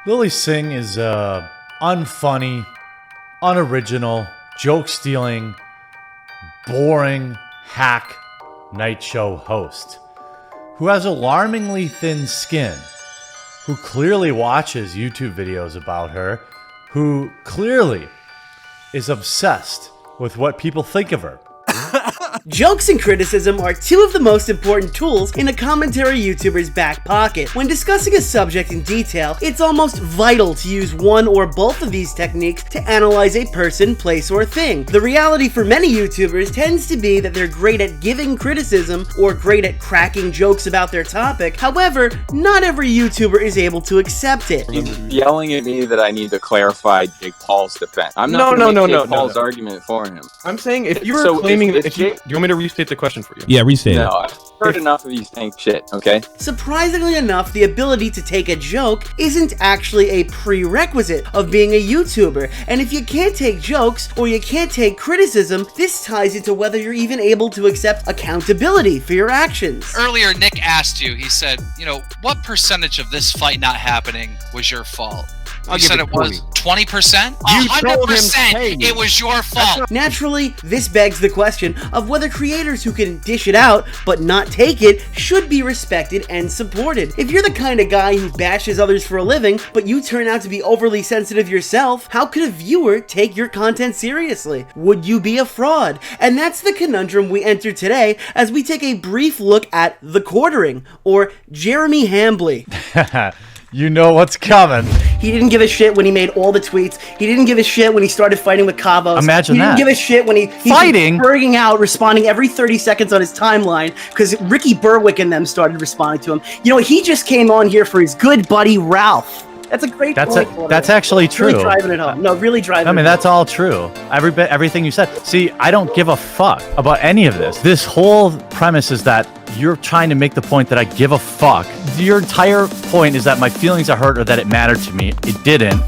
Lilly Singh is a unfunny, unoriginal, joke-stealing, boring, hack night show host who has alarmingly thin skin, who clearly watches YouTube videos about her, who clearly is obsessed with what people think of her. Jokes and criticism are two of the most important tools in a commentary YouTuber's back pocket. When discussing a subject in detail, it's almost vital to use one or both of these techniques to analyze a person, place, or thing. The reality for many YouTubers tends to be that they're great at giving criticism or great at cracking jokes about their topic. However, not every YouTuber is able to accept it. He's yelling at me that I need to clarify Jake Paul's defense. I'm not Jake Paul's argument for him. I'm saying if you were claiming that, do you want me to restate the question for you? Yeah, restate it. No, I've heard enough of you saying shit, okay? Surprisingly enough, the ability to take a joke isn't actually a prerequisite of being a YouTuber, and if you can't take jokes or you can't take criticism, this ties into whether you're even able to accept accountability for your actions. Earlier, Nick asked you, he said, what percentage of this fight not happening was your fault? You said it was 20%? 100% it was your fault. Naturally, this begs the question of whether creators who can dish it out but not take it should be respected and supported. If you're the kind of guy who bashes others for a living, but you turn out to be overly sensitive yourself, how could a viewer take your content seriously? Would you be a fraud? And that's the conundrum we enter today as we take a brief look at The Quartering, or Jeremy Hambly. You know what's coming. He didn't give a shit when he made all the tweets. He didn't give a shit when he started fighting with Cavos. Imagine that. He didn't give a shit when he's fighting, berging out, responding every 30 seconds on his timeline because Ricky Berwick and them started responding to him. He just came on here for his good buddy Ralph. That's a great point. That's actually true. Really driving it home. No, really driving it home. That's all true. Everything you said. See, I don't give a fuck about any of this. This whole premise is that you're trying to make the point that I give a fuck. Your entire point is that my feelings are hurt or that it mattered to me. It didn't.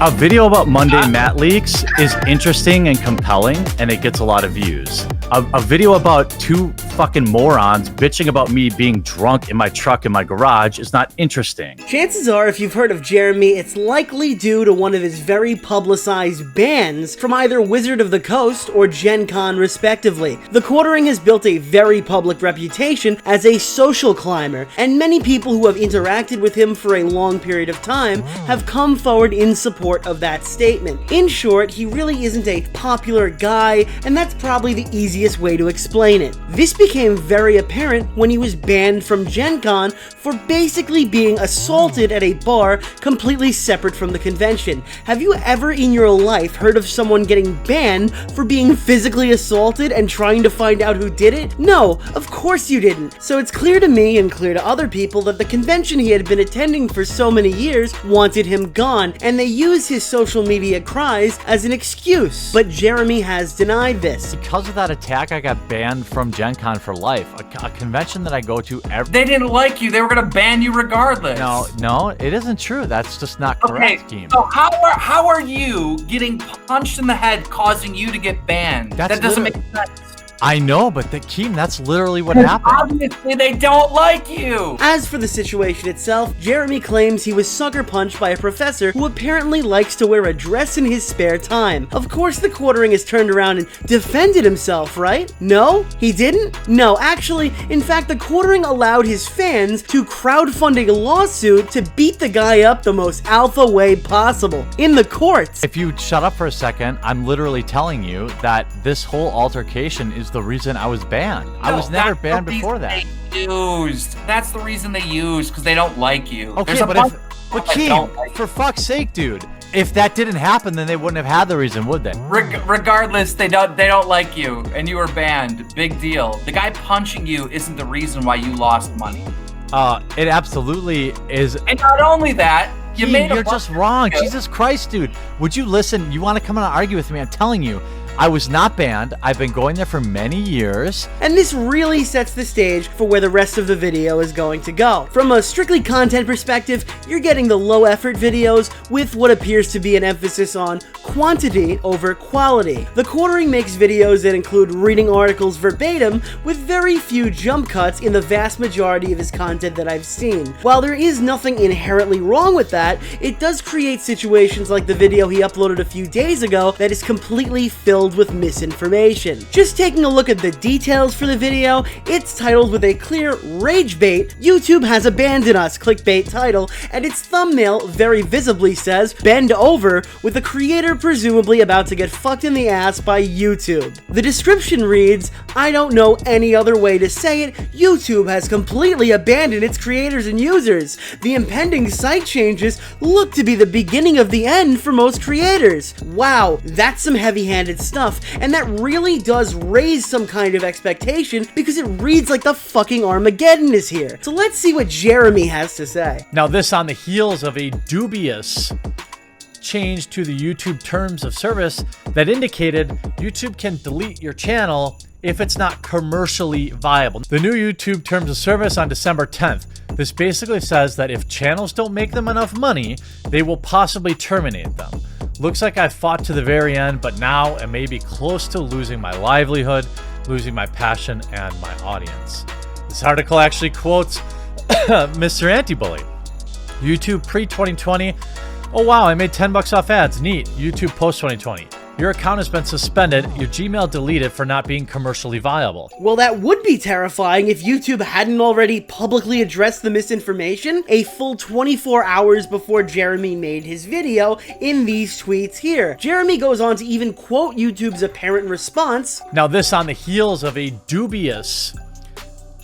A video about Monday Matt leaks is interesting and compelling, and it gets a lot of views. A video about two fucking morons bitching about me being drunk in my truck in my garage is not interesting. Chances are, if you've heard of Jeremy, it's likely due to one of his very publicized bans from either Wizard of the Coast or Gen Con respectively. The Quartering has built a very public reputation as a social climber, and many people who have interacted with him for a long period of time have come forward in support of that statement. In short, he really isn't a popular guy, and that's probably the easiest way to explain it. This became very apparent when he was banned from Gen Con for basically being assaulted at a bar completely separate from the convention. Have you ever in your life heard of someone getting banned for being physically assaulted and trying to find out who did it? No, of course you didn't. So it's clear to me and clear to other people that the convention he had been attending for so many years wanted him gone, and they used his social media cries as an excuse. But Jeremy has denied this. Because of that attack, I got banned from Gen Con for life. A convention that I go to every... They didn't like you. They were going to ban you regardless. No, it isn't true. That's just not correct, Okay, Keem. so how are you getting punched in the head causing you to get banned? That doesn't make sense. I know, but Keem, that's literally what happened. Obviously, they don't like you. As for the situation itself, Jeremy claims he was sucker punched by a professor who apparently likes to wear a dress in his spare time. Of course, the Quartering has turned around and defended himself, right? No? He didn't? No, actually, in fact, the Quartering allowed his fans to crowdfund a lawsuit to beat the guy up the most alpha way possible. In the courts. If you shut up for a second, I'm literally telling you that this whole altercation is the reason I was banned. I was never banned before that. That's the reason they used, because they don't like you. Okay, but Keem, for fuck's sake, dude, if that didn't happen, then they wouldn't have had the reason, would they? Regardless, they don't like you, and you were banned. Big deal. The guy punching you isn't the reason why you lost money. It absolutely is. And not only that, you're just wrong. Jesus Christ, dude. Would you listen? You want to come and argue with me? I'm telling you, I was not banned. I've been going there for many years. And this really sets the stage for where the rest of the video is going to go. From a strictly content perspective, you're getting the low effort videos with what appears to be an emphasis on quantity over quality. The Quartering makes videos that include reading articles verbatim with very few jump cuts in the vast majority of his content that I've seen. While there is nothing inherently wrong with that, it does create situations like the video he uploaded a few days ago that is completely filled with misinformation. Just taking a look at the details for the video, it's titled with a clear rage bait, "YouTube has abandoned us" clickbait title, and its thumbnail very visibly says "bend over," with the creator presumably about to get fucked in the ass by YouTube. The description reads, "I don't know any other way to say it, YouTube has completely abandoned its creators and users. The impending site changes look to be the beginning of the end for most creators." Wow, that's some heavy-handed stuff, and that really does raise some kind of expectation because it reads like the fucking Armageddon is here. So let's see what Jeremy has to say. Now, this on the heels of a dubious change to the YouTube terms of service that indicated YouTube can delete your channel if it's not commercially viable. The new YouTube terms of service on December 10th. This basically says that if channels don't make them enough money, they will possibly terminate them. Looks like I fought to the very end, but now I may be close to losing my livelihood, losing my passion and my audience. This article actually quotes Mr. Antibully. YouTube pre-2020. Oh wow, I made $10 off ads. Neat. YouTube post-2020. Your account has been suspended, your Gmail deleted for not being commercially viable. Well, that would be terrifying if YouTube hadn't already publicly addressed the misinformation a full 24 hours before Jeremy made his video in these tweets here. Jeremy goes on to even quote YouTube's apparent response. Now, this on the heels of a dubious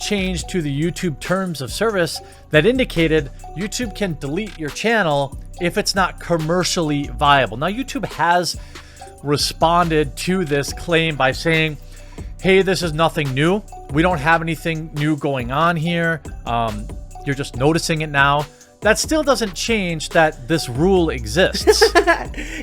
change to the YouTube terms of service that indicated YouTube can delete your channel if it's not commercially viable. Now, YouTube has responded to this claim by saying, hey, this is nothing new. We don't have anything new going on here. You're just noticing it now. That still doesn't change that this rule exists.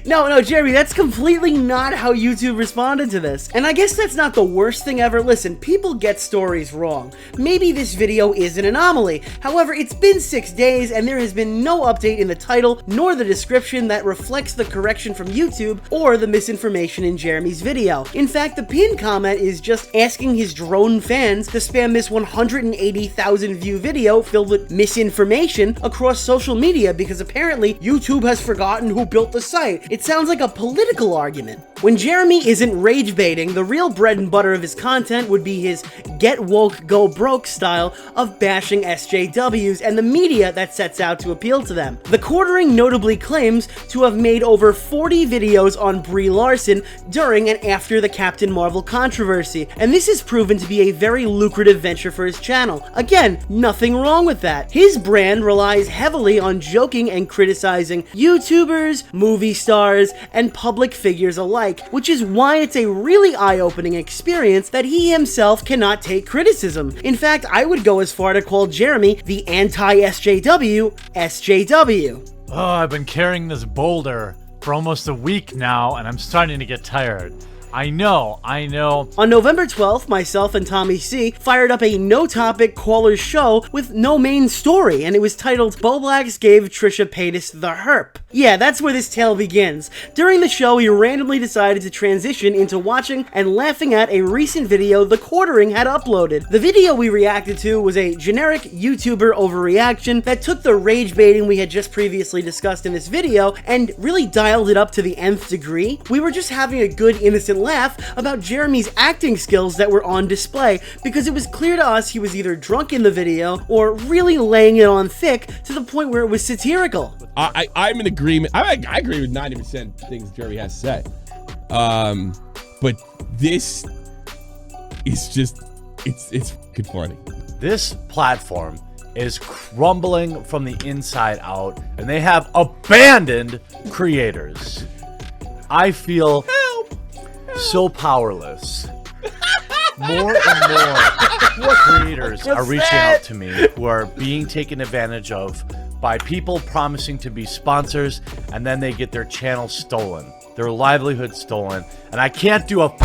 No, Jeremy, that's completely not how YouTube responded to this. And I guess that's not the worst thing ever. Listen, people get stories wrong. Maybe this video is an anomaly. However, it's been 6 days and there has been no update in the title nor the description that reflects the correction from YouTube or the misinformation in Jeremy's video. In fact, the pinned comment is just asking his drone fans to spam this 180,000 view video filled with misinformation across social media because apparently YouTube has forgotten who built the site. It sounds like a political argument. When Jeremy isn't rage baiting, the real bread and butter of his content would be his get woke, go broke style of bashing SJWs and the media that sets out to appeal to them. The Quartering notably claims to have made over 40 videos on Brie Larson during and after the Captain Marvel controversy, and this has proven to be a very lucrative venture for his channel. Again, nothing wrong with that. His brand relies heavily on joking and criticizing YouTubers, movie stars, and public figures alike, which is why it's a really eye-opening experience that he himself cannot take criticism. In fact, I would go as far to call Jeremy the anti-SJW SJW. Oh, I've been carrying this boulder for almost a week now, and I'm starting to get tired. I know. On November 12th, myself and Tommy C fired up a no-topic caller's show with no main story, and it was titled Bo Blacks Gave Trisha Paytas the Herp. Yeah, that's where this tale begins. During the show, we randomly decided to transition into watching and laughing at a recent video the Quartering had uploaded. The video we reacted to was a generic YouTuber overreaction that took the rage baiting we had just previously discussed in this video and really dialed it up to the nth degree. We were just having a good, innocent laugh about Jeremy's acting skills that were on display because it was clear to us he was either drunk in the video or really laying it on thick to the point where it was satirical. I'm in agreement. I agree with 90% of things Jeremy has to say. But this is just, it's fucking funny. This platform is crumbling from the inside out, and they have abandoned creators. I feel so powerless. More and more creators are reaching out to me who are being taken advantage of by people promising to be sponsors, and then they get their channel stolen. their livelihood stolen, and I can't do a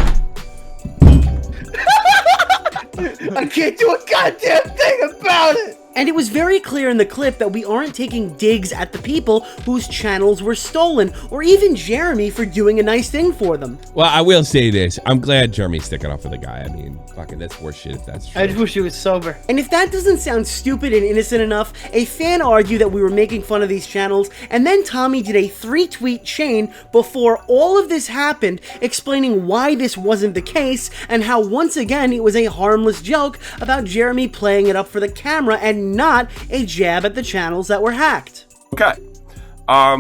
I can't do a goddamn thing about it! And it was very clear in the clip that we aren't taking digs at the people whose channels were stolen, or even Jeremy for doing a nice thing for them. Well, I will say this. I'm glad Jeremy's sticking up for the guy. I mean, fucking, that's worse shit if that's true. I just wish he was sober. And if that doesn't sound stupid and innocent enough, a fan argued that we were making fun of these channels, and then Tommy did a 3-tweet chain before all of this happened, explaining why this wasn't the case, and how once again it was a harmless joke about Jeremy playing it up for the camera and not a jab at the channels that were hacked. Okay,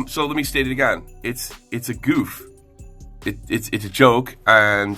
so let me state it again. It's a goof. It's a joke, and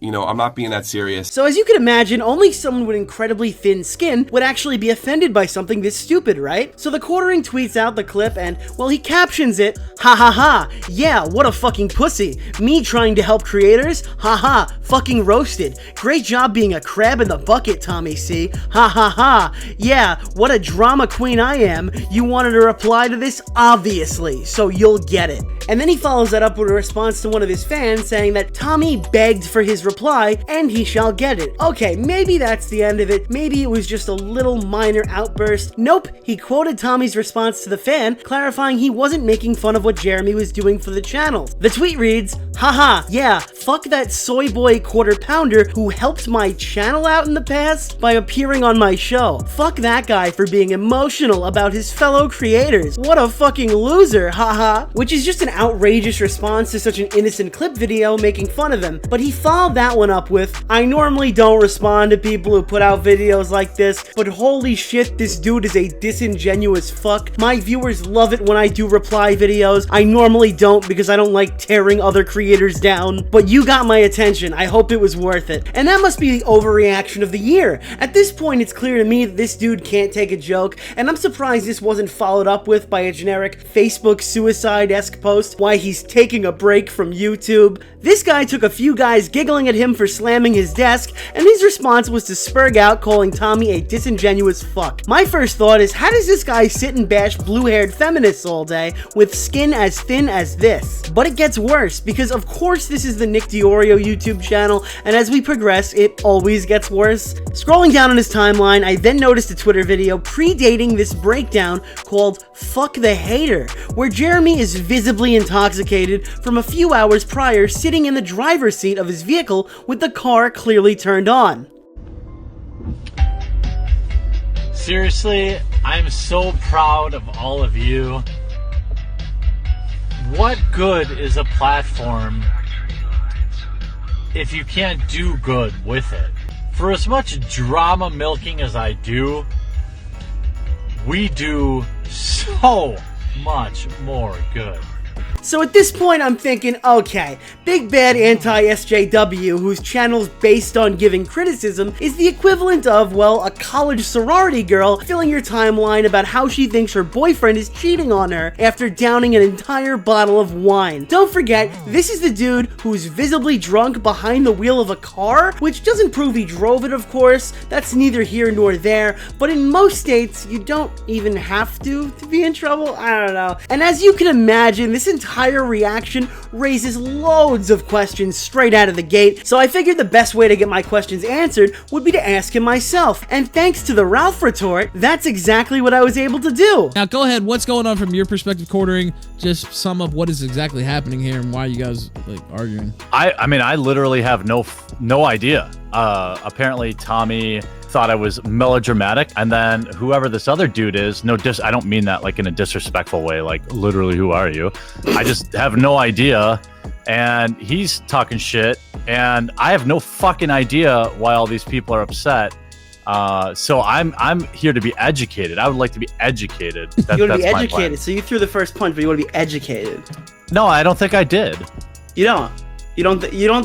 you know, I'm not being that serious. So as you can imagine, only someone with incredibly thin skin would actually be offended by something this stupid, right? So the Quartering tweets out the clip and, well, he captions it, ha ha ha, yeah, what a fucking pussy. Me trying to help creators? Ha ha, fucking roasted. Great job being a crab in the bucket, Tommy C. Ha ha ha, yeah, what a drama queen I am. You wanted to reply to this? Obviously, so you'll get it. And then he follows that up with a response to one of his fans saying that Tommy begged for his reply and he shall get it. Okay, maybe that's the end of it. Maybe it was just a little minor outburst. Nope, he quoted Tommy's response to the fan, clarifying he wasn't making fun of what Jeremy was doing for the channel. The tweet reads, haha, yeah, fuck that soy boy quarter pounder who helped my channel out in the past by appearing on my show. Fuck that guy for being emotional about his fellow creators. What a fucking loser, haha. Which is just an outrageous response to such an innocent clip video making fun of him. But he followed that one up with, I normally don't respond to people who put out videos like this, but holy shit, this dude is a disingenuous fuck. My viewers love it when I do reply videos. I normally don't because I don't like tearing other creators down, but you got my attention. I hope it was worth it. And that must be the overreaction of the year. At this point, it's clear to me that this dude can't take a joke, and I'm surprised this wasn't followed up with by a generic Facebook suicide-esque post why he's taking a break from YouTube. This guy took a few guys giggling at him for slamming his desk, and his response was to spurg out calling Tommy a disingenuous fuck. My first thought is, how does this guy sit and bash blue-haired feminists all day with skin as thin as this? But it gets worse, because of course this is the Nick Diorio YouTube channel, and as we progress, it always gets worse. Scrolling down on his timeline, I then noticed a Twitter video predating this breakdown called Fuck the Hater, where Jeremy is visibly intoxicated from a few hours prior sitting in the driver's seat of his vehicle with the car clearly turned on. Seriously, I'm so proud of all of you. What good is a platform if you can't do good with it? For as much drama milking as I do, we do so much more good. So at this point I'm thinking, okay, big bad anti-SJW whose channel's based on giving criticism is the equivalent of, well, a college sorority girl filling your timeline about how she thinks her boyfriend is cheating on her after downing an entire bottle of wine. Don't forget, this is the dude who's visibly drunk behind the wheel of a car, which doesn't prove he drove it, of course. That's neither here nor there, but in most states, you don't even have to be in trouble. I don't know. And as you can imagine, this entire reaction raises loads of questions straight out of the gate, so I figured the best way to get my questions answered would be to ask him myself, and thanks to the Ralph retort, that's exactly what I was able to do. Now go ahead, what's going on from your perspective, Quartering? Just sum up what is exactly happening here and why you guys like arguing. I mean, I literally have no idea. Apparently Tommy thought I was melodramatic, and then whoever this other dude is, I don't mean that like in a disrespectful way, like literally who are you? I just have no idea, and he's talking shit, and I have no fucking idea why all these people are upset. So I'm here to be educated. I would like to be educated. You want to be educated, so you threw the first punch, but you want to be educated. No, I don't think I did. You don't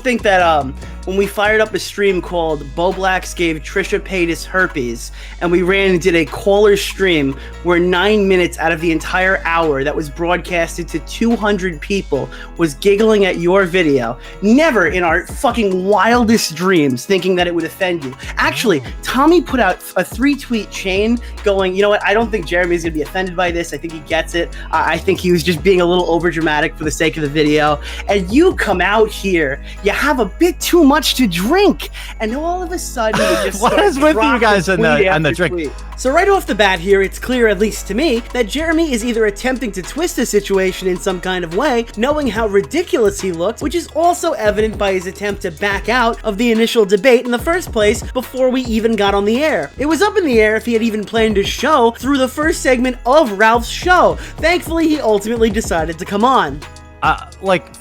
think that when we fired up a stream called Bo Blacks Gave Trisha Paytas Herpes, and we ran and did a caller stream where 9 minutes out of the entire hour that was broadcasted to 200 people was giggling at your video. Never in our fucking wildest dreams thinking that it would offend you. Actually, Tommy put out a 3-tweet chain going, you know what, I don't think Jeremy's gonna be offended by this. I think he gets it. I think he was just being a little over dramatic for the sake of the video. And you come out here, you have a bit too much to drink, and all of a sudden you just what is with you guys on the drink? Tweet. So right off the bat here, it's clear, at least to me, that Jeremy is either attempting to twist the situation in some kind of way, knowing how ridiculous he looks, which is also evident by his attempt to back out of the initial debate in the first place before we even got on the air. It was up in the air if he had even planned a show through the first segment of Ralph's show. Thankfully, he ultimately decided to come on.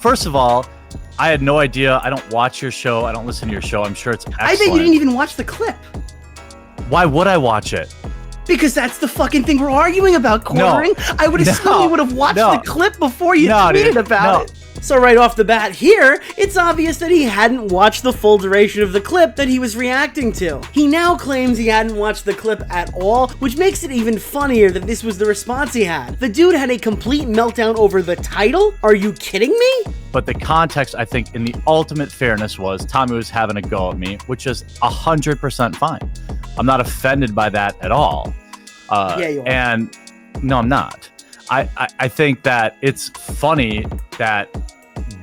First of all, I had no idea. I don't watch your show. I don't listen to your show. I'm sure it's excellent. I bet you didn't even watch the clip. Why would I watch it? Because that's the fucking thing we're arguing about, quartering. No. I would assume you would have watched the clip before you tweeted about it. So right off the bat here, it's obvious that he hadn't watched the full duration of the clip that he was reacting to. He now claims he hadn't watched the clip at all, which makes it even funnier that this was the response he had. The dude had a complete meltdown over the title? Are you kidding me? But the context, I think, in the ultimate fairness was Tommy was having a go at me, which is 100% fine. I'm not offended by that at all. Yeah, you are. And no, I'm not. I think that it's funny that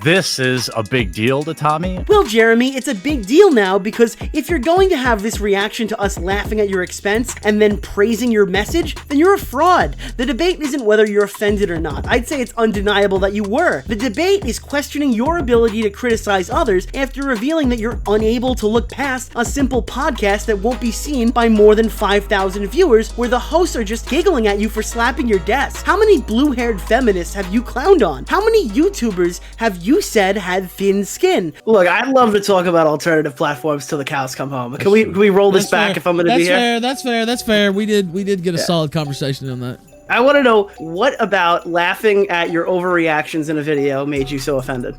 this is a big deal to Tommy. Well, Jeremy, it's a big deal now because if you're going to have this reaction to us laughing at your expense and then praising your message, then you're a fraud. The debate isn't whether you're offended or not. I'd say it's undeniable that you were. The debate is questioning your ability to criticize others after revealing that you're unable to look past a simple podcast that won't be seen by more than 5,000 viewers where the hosts are just giggling at you for slapping your desk. How many blue-haired feminists have you clowned on? How many YouTubers have you said had thin skin? Look, I'd love to talk about alternative platforms till the cows come home. Can we roll this back if I'm going to be here? That's fair. We did get a solid conversation on that. I want to know, what about laughing at your overreactions in a video made you so offended?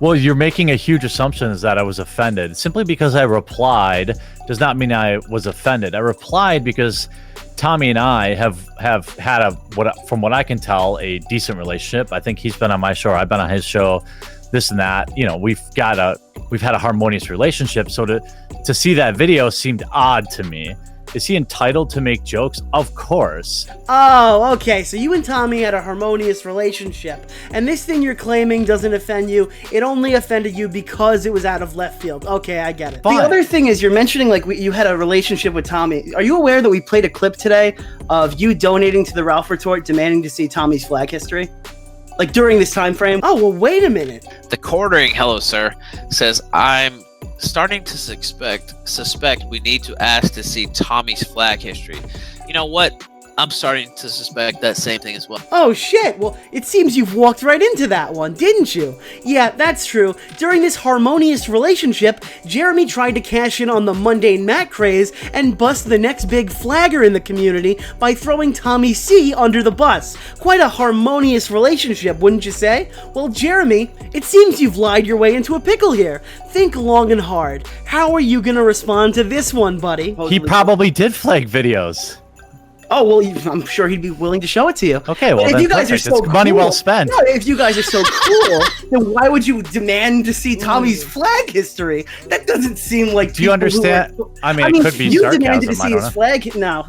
Well, you're making a huge assumption that I was offended. Simply because I replied does not mean I was offended. I replied because Tommy and I have had from what I can tell, a decent relationship. I think he's been on my show, I've been on his show, this and that. You know, we've had a harmonious relationship. So to see that video seemed odd to me. Is he entitled to make jokes? Of course. Oh, okay. So you and Tommy had a harmonious relationship, and this thing you're claiming doesn't offend you. It only offended you because it was out of left field. Okay, I get it. Fine. The other thing is, you're mentioning you had a relationship with Tommy. Are you aware that we played a clip today of you donating to the Ralph Retort, demanding to see Tommy's flag history? Like during this time frame? Oh, well, wait a minute. The quartering, hello, sir, says, I'm starting to suspect we need to ask to see Tommy's flag history. You know what? I'm starting to suspect that same thing as well. Oh shit, well, it seems you've walked right into that one, didn't you? Yeah, that's true. During this harmonious relationship, Jeremy tried to cash in on the mundane Matt craze and bust the next big flagger in the community by throwing Tommy C under the bus. Quite a harmonious relationship, wouldn't you say? Well, Jeremy, it seems you've lied your way into a pickle here. Think long and hard. How are you gonna respond to this one, buddy? He probably did flag videos. Oh, well, I'm sure he'd be willing to show it to you. Okay, well, if you guys are so cool, money well spent. No, if you guys are so cool, then why would you demand to see Tommy's flag history? That doesn't seem like. Do you understand? I mean, it could be you sarcasm. Demanded to see his flag. No,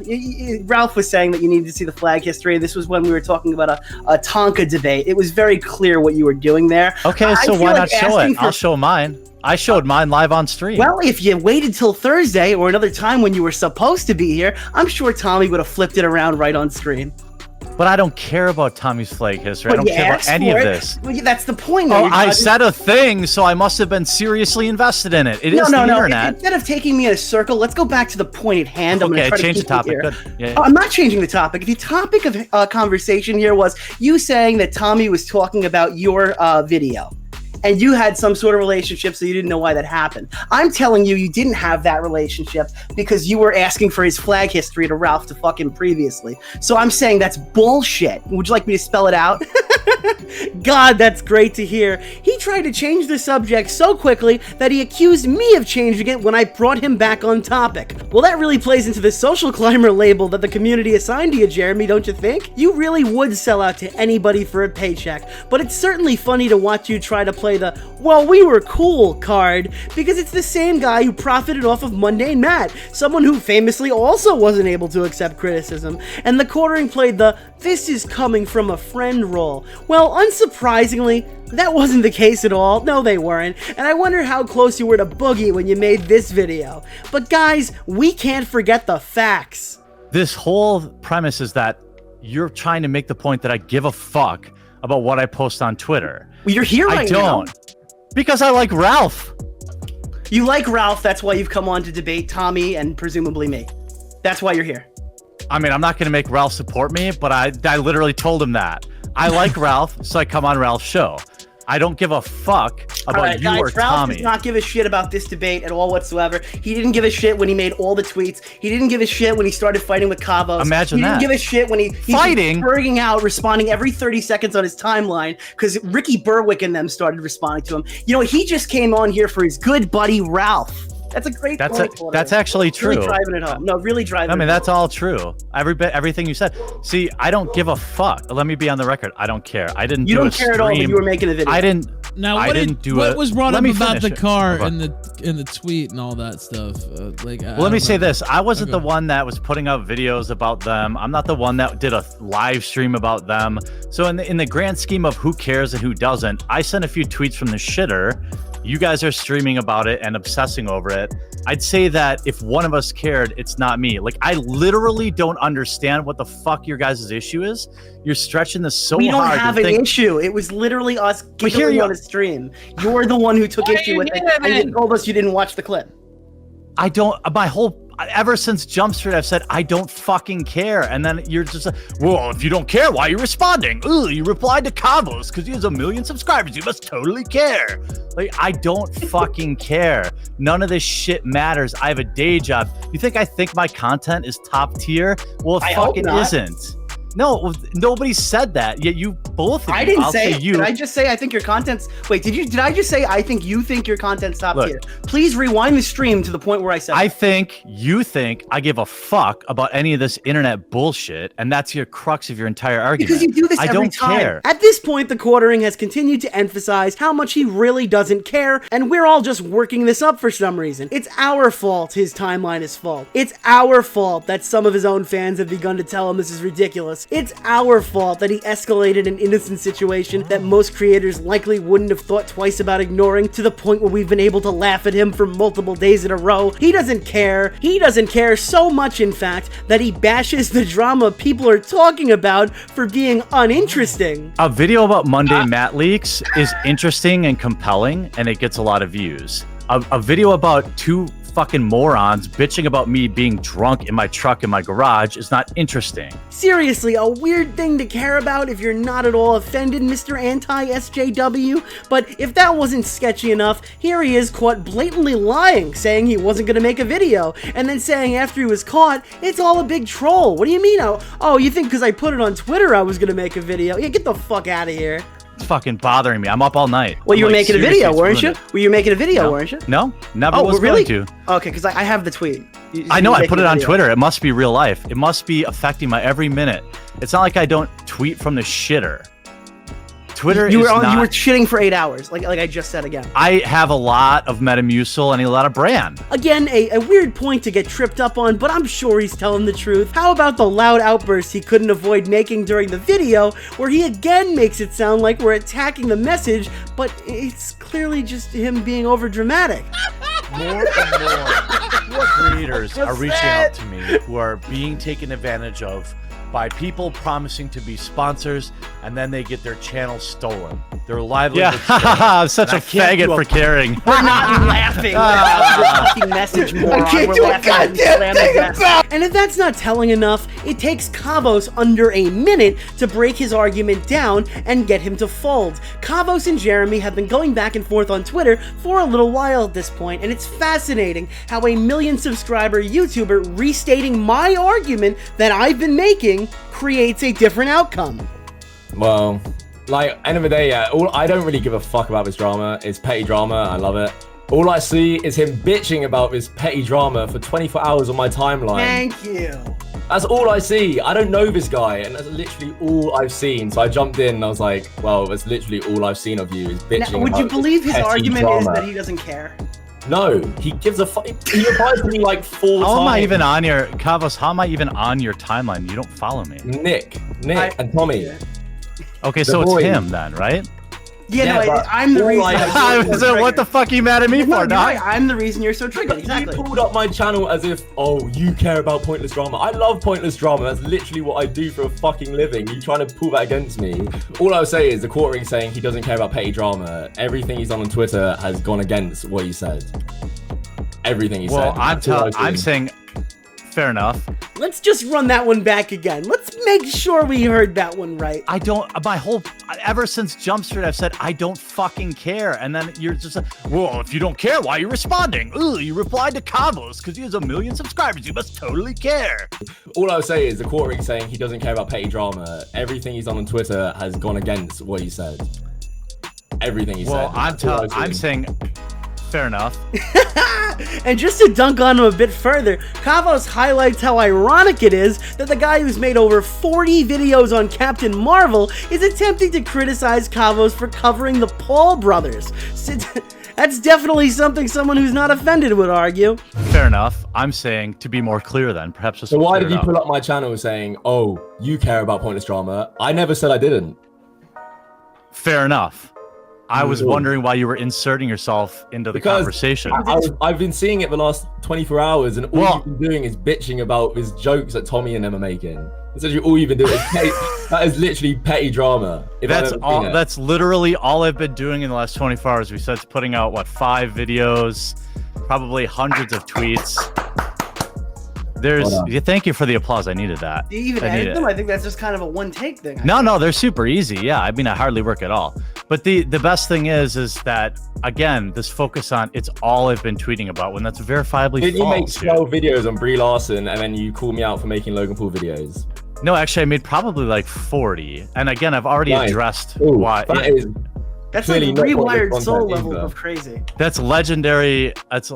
Ralph was saying that you needed to see the flag history. This was when we were talking about a Tonka debate. It was very clear what you were doing there. Okay, so why not show it? I'll show mine. I showed mine live on stream. Well, if you waited till Thursday or another time when you were supposed to be here, I'm sure Tommy would have flipped it around right on screen. But I don't care about Tommy's flag history. I don't care about any of this. Well, that's the point. Oh, I said a thing, so I must have been seriously invested in it. It is the internet. Instead of taking me in a circle, let's go back to the point at hand. Okay, change the topic. Good. Yeah. I'm not changing the topic. The topic of conversation here was you saying that Tommy was talking about your video. And you had some sort of relationship, so you didn't know why that happened. I'm telling you, you didn't have that relationship because you were asking for his flag history to Ralph to fuck him previously. So I'm saying that's bullshit. Would you like me to spell it out? God, that's great to hear. He tried to change the subject so quickly that he accused me of changing it when I brought him back on topic. Well, that really plays into the social climber label that the community assigned to you, Jeremy, don't you think? You really would sell out to anybody for a paycheck, but it's certainly funny to watch you try to play the, well, we were cool card, because it's the same guy who profited off of Mundane Matt, someone who famously also wasn't able to accept criticism, and the Quartering played the, this is coming from a friend role. Well, unsurprisingly, that wasn't the case at all. No, they weren't. And I wonder how close you were to Boogie when you made this video. But guys, we can't forget the facts. This whole premise is that you're trying to make the point that I give a fuck about what I post on Twitter. Well, you're here right now. I don't. Because I like Ralph. You like Ralph, that's why you've come on to debate Tommy and presumably me. That's why you're here. I mean, I'm not going to make Ralph support me, but I literally told him that. I like Ralph, so I come on Ralph's show. I don't give a fuck about you guys, or Ralph Tommy. Does not give a shit about this debate at all whatsoever. He didn't give a shit when he made all the tweets. He didn't give a shit when he started fighting with Kavos. Imagine that. He didn't give a shit when he's fighting, berging out, responding every 30 seconds on his timeline because Ricky Berwick and them started responding to him. You know, he just came on here for his good buddy Ralph. That's a great point. That's actually true. Really driving it home. No, really driving it home. I mean, that's all true. Everything you said. See, I don't give a fuck. Let me be on the record. I don't care. I didn't do a stream. You don't care at all, but you were making a video. I didn't. Now, what was brought up about the car and the tweet and all that stuff? Well, let me say this. I wasn't the one that was putting out videos about them. I'm not the one that did a live stream about them. So in the grand scheme of who cares and who doesn't, I sent a few tweets from the shitter. You guys are streaming about it and obsessing over it. I'd say that if one of us cared, it's not me. Like, I literally don't understand what the fuck your guys' issue is. You're stretching this so hard. We don't have an issue. It was literally us giggling on a stream. You're the one who took issue with it, and you told us you didn't watch the clip. I don't. Ever since Jump Street, I've said I don't fucking care, and then you're just like, well, if you don't care, why are you responding? Ooh, you replied to Kavos because he has 1 million subscribers. You must totally care. Like, I don't fucking care. None of this shit matters. I have a day job. You think I think my content is top tier? Well, it fucking isn't. No, nobody said that. Yet you both. I didn't say you. Did I just say I think your content's? Wait, did I just say I think you think your content's top tier? Please rewind the stream to the point where I said. You think I give a fuck about any of this internet bullshit, and that's your crux of your entire argument. Because you do this every time. Care. At this point, the Quartering has continued to emphasize how much he really doesn't care, and we're all just working this up for some reason. It's our fault his timeline is full. It's our fault that some of his own fans have begun to tell him this is ridiculous. It's our fault that he escalated an innocent situation that most creators likely wouldn't have thought twice about ignoring, to the point where we've been able to laugh at him for multiple days in a row. He doesn't care. He doesn't care so much, in fact, that he bashes the drama people are talking about for being uninteresting. A video about Mundane Matt leaks is interesting and compelling, and it gets a lot of views. A video about two fucking morons bitching about me being drunk in my truck in my garage is not interesting. Seriously, a weird thing to care about if you're not at all offended, Mr. Anti-SJW. But if that wasn't sketchy enough, here he is caught blatantly lying, saying he wasn't going to make a video, and then saying after he was caught, it's all a big troll. What do you mean? Oh, you think because I put it on Twitter I was going to make a video? Yeah, get the fuck out of here. It's fucking bothering me. I'm up all night. Well, you were making a video, weren't you? Were you making a video, weren't you? No, never was really? going to. Okay, because I have the tweet. I know, I put it on Twitter. It must be real life. It must be affecting my every minute. It's not like I don't tweet from the shitter. Twitter you were shitting for 8 hours, like I just said again. I have a lot of Metamucil and a lot of brand. Again, a weird point to get tripped up on, but I'm sure he's telling the truth. How about the loud outbursts he couldn't avoid making during the video, where he again makes it sound like we're attacking the message, but it's clearly just him being over dramatic. More and more creators are reaching out to me who are being taken advantage of by people promising to be sponsors, and then they get their channel stolen. Their livelihood. Yeah, I'm such a faggot for caring. We're not laughing. We're fucking message moron. I can't do a goddamn thing about. And if that's not telling enough, it takes Kavos under a minute to break his argument down and get him to fold. Kavos and Jeremy have been going back and forth on Twitter for a little while at this point, and it's fascinating how a 1 million subscriber YouTuber restating my argument that I've been making creates a different outcome. Well, Like, end of the day, yeah, I don't really give a fuck about this drama. It's petty drama. I love it. All I see is him bitching about this petty drama for 24 hours on my timeline. Thank you. That's all I see. I don't know this guy, and that's literally all I've seen. So I jumped in and I was like, well, that's literally all I've seen of you is bitching. Now, would you believe his argument drama. is that he doesn't care? No, he gives a fuck. He replies to me like 4 times. How am I even on your Kavos? How am I even on your timeline? You don't follow me. Nick, and Tommy. Okay, so it's him then, right? Yeah, no, I'm the reason. So what the fuck are you mad at me for, dog? I'm the reason you're so triggered. Exactly. You pulled up my channel as if, oh, you care about pointless drama. I love pointless drama. That's literally what I do for a fucking living. You trying to pull that against me? All I'll say is the quartering saying he doesn't care about petty drama. Everything he's done on Twitter has gone against what he said. Everything he said. Well, I'm saying, fair enough. Let's just run that one back again. Let's make sure we heard that one right. Ever since Jump Street, I've said, I don't fucking care. And then you're just like, well, if you don't care, why are you responding? Ooh, you replied to Kavos because he has 1 million subscribers. You must totally care. All I'll say is the quartering saying he doesn't care about petty drama. Everything he's done on Twitter has gone against what he said. Everything he said. Well, I'm saying, fair enough. And just to dunk on him a bit further, Kavos highlights how ironic it is that the guy who's made over 40 videos on Captain Marvel is attempting to criticize Kavos for covering the Paul brothers. That's definitely something someone who's not offended would argue. Fair enough. I'm saying, to be more clear then, perhaps just... So why did you pull up my channel saying, oh, you care about pointless drama? I never said I didn't. Fair enough. I was wondering why you were inserting yourself into the conversation. I've been seeing it the last 24 hours, and all you've been doing is bitching about his jokes that Tommy and them are making. That's literally all you've been doing. That is literally petty drama. That's literally all I've been doing in the last 24 hours. Besides putting out, what, 5 videos, probably hundreds of tweets. Thank you for the applause. I needed that. Do you even edit them? I think that's just kind of a one-take thing. No, they're super easy. Yeah, I mean, I hardly work at all. But the best thing is that, again, this focus on it's all I've been tweeting about when that's verifiably false. Did you make 12 videos on Brie Larson and then you call me out for making Logan Paul videos? No, actually, I made probably like 40. And again, I've already addressed why. That's like Rewired Soul level of crazy. That's legendary. That's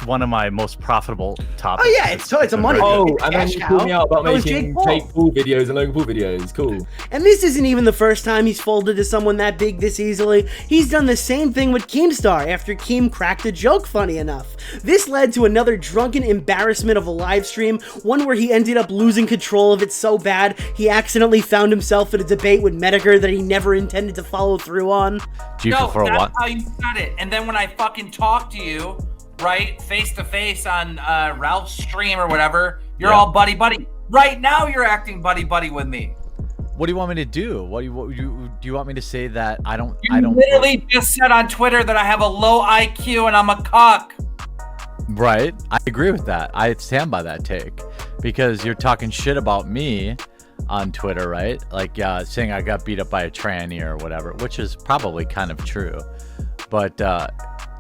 one of my most profitable topics. Oh yeah, it's a money. Oh, and then you called me out about making Jake Paul videos and Logan Paul videos. Cool. And this isn't even the first time he's folded to someone that big this easily. He's done the same thing with Keemstar after Keem cracked a joke funny enough. This led to another drunken embarrassment of a live stream, one where he ended up losing control of it so bad he accidentally found himself in a debate with Medicare that he never intended to follow through on. That's how you said it. And then when I fucking talk to you, right, face to face on Ralph's stream or whatever, you're all buddy buddy. Right now, you're acting buddy buddy with me. What do you want me to do? Do you want me to say that I don't? You literally just said on Twitter that I have a low IQ and I'm a cock. Right, I agree with that. I stand by that take because you're talking shit about me on Twitter, right? Like saying I got beat up by a tranny or whatever, which is probably kind of true, but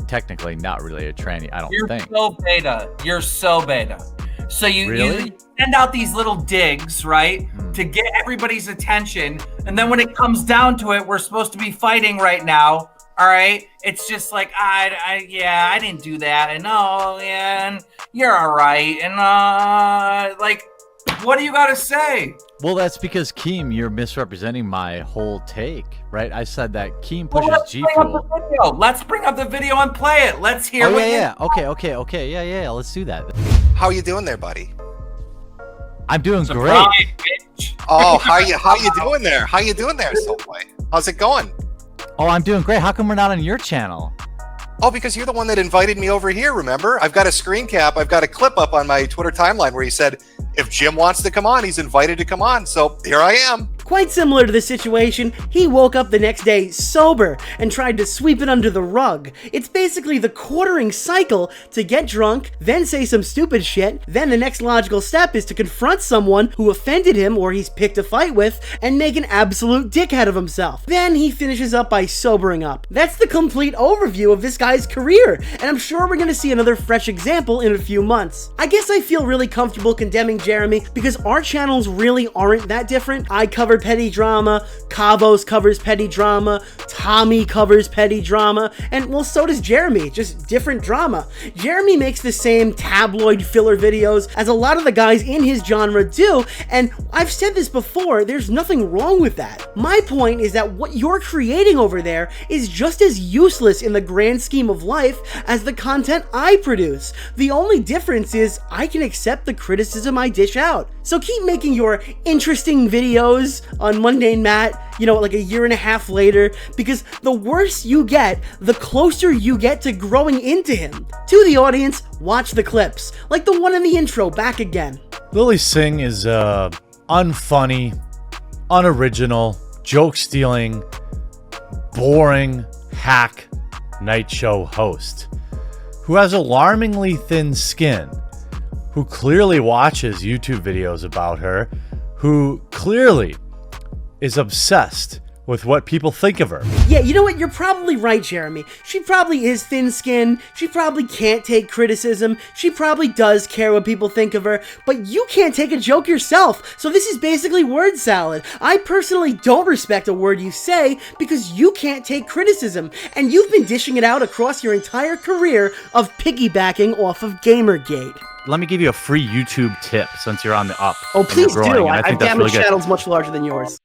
technically not really a tranny, I don't think. You're so beta. So you send out these little digs, right, to get everybody's attention, and then when it comes down to it, we're supposed to be fighting right now. All right, it's just like I didn't do that, and and you're all right, and like, what do you got to say? Well, that's because Keem, you're misrepresenting my whole take, right? I said that Keem pushes G Fuel. Let's bring up the video and play it. Let's hear. Okay. Yeah. Let's do that. How you doing there, buddy? I'm doing great. Oh, how you doing there? How you doing there, Soulboy? How's it going? Oh, I'm doing great. How come we're not on your channel? Oh, because you're the one that invited me over here, remember? I've got a screen cap. I've got a clip up on my Twitter timeline where he said, if Jim wants to come on, he's invited to come on. So here I am. Quite similar to the situation, he woke up the next day sober and tried to sweep it under the rug. It's basically the quartering cycle to get drunk, then say some stupid shit, then the next logical step is to confront someone who offended him or he's picked a fight with and make an absolute dickhead of himself. Then he finishes up by sobering up. That's the complete overview of this guy's career, and I'm sure we're gonna see another fresh example in a few months. I guess I feel really comfortable condemning Jeremy because our channels really aren't that different. I covered petty drama, Kavos covers petty drama, Tommy covers petty drama, and well, so does Jeremy, just different drama. Jeremy makes the same tabloid filler videos as a lot of the guys in his genre do, and I've said this before, there's nothing wrong with that. My point is that what you're creating over there is just as useless in the grand scheme of life as the content I produce. The only difference is I can accept the criticism I dish out. So keep making your interesting videos on Mundane Matt, you know, like a year and a half later, because the worse you get, the closer you get to growing into him. To the audience, watch the clips, like the one in the intro, back again. Lilly Singh is unfunny, unoriginal, joke-stealing, boring hack night show host who has alarmingly thin skin, who clearly watches YouTube videos about her, who clearly is obsessed with what people think of her. Yeah, you know what? You're probably right, Jeremy. She probably is thin-skinned. She probably can't take criticism. She probably does care what people think of her, but you can't take a joke yourself. So this is basically word salad. I personally don't respect a word you say because you can't take criticism, and you've been dishing it out across your entire career of piggybacking off of Gamergate. Let me give you a free YouTube tip since you're on the up. Oh, please do. I I've think that's damaged really good. channels much larger than yours.